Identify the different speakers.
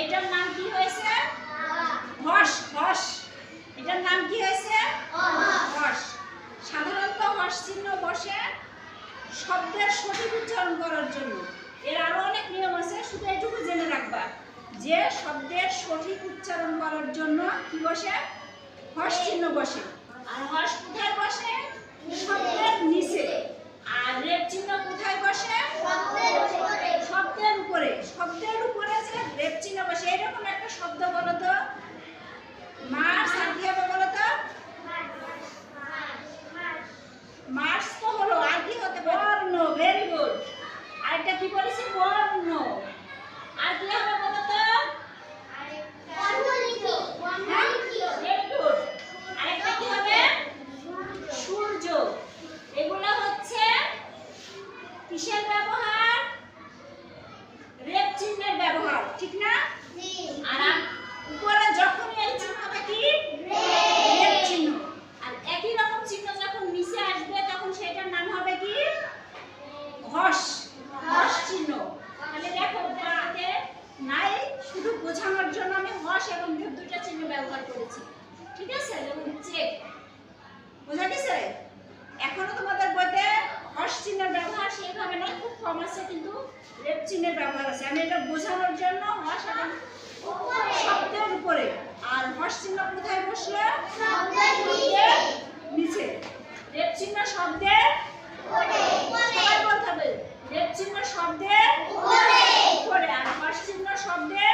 Speaker 1: এটার নাম কি হয়েছে? হস। হস এটার নাম কি হয়েছে? হস। সাধারণত হস চিহ্ন বসে শব্দের সঠিক উচ্চারণ করার জন্য। এর আরো অনেক নিয়ম আছে, শুধু এটুকু জেনে রাখবা যে শব্দের সঠিক উচ্চারণ করার জন্য কি বসে? হস চিহ্ন বসে। আর হস কোথায় বসে? শব্দের নিচে। আর রেপ চিহ্ন কোথায় বসে? শব্দের উপরে। শব্দের উপরে যে রেপ চিহ্ন বসে। এরকম একটা শব্দ বলো তো, মার্চ। আর কি হবে বলো তো? মার্চ তো হলো, আর কি হতে পারে? বর্ণ। Very good. আরেকটা কি বলেছি? বর্ণ। আর কি হবে বলো তো? Very good. আরেকটা কি হবে? সূর্য। এগুলো হচ্ছে কিসের ব্যবহার? রেপ চিহ্নের ব্যবহার, ঠিক না? আর উপরে যখন এই চিহ্ন হবে কি? রেপ চিহ্ন। আর একই রকম চিহ্ন যখন নিচে আসবে তখন সেটার নাম হবে কি? হস। হস চিহ্ন। তাহলে দেখো বাতে নাই, শুধু বোঝানোর জন্য আমি হস এবং রেপ দুইটা চিহ্ন ব্যবহার করেছি, ঠিক আছে? যেমন চেক। বোঝা গেছে? এখনো তোমাদের বইতে হস চিহ্নের ব্যবহার সেইভাবে নয়, খুব কম আছে, কিন্তু রেপ চিহ্নের ব্যবহার আছে। আমি এটা বোঝানোর জন্য হস এবং শব্দের উপরে। আর হস চিহ্ন কোথায় বসলো? শব্দের নিচে। রেপ চিহ্ন শব্দের সবাই বলতে হবে, রেপ চিহ্ন শব্দের উপরে। আর হস চিহ্ন শব্দের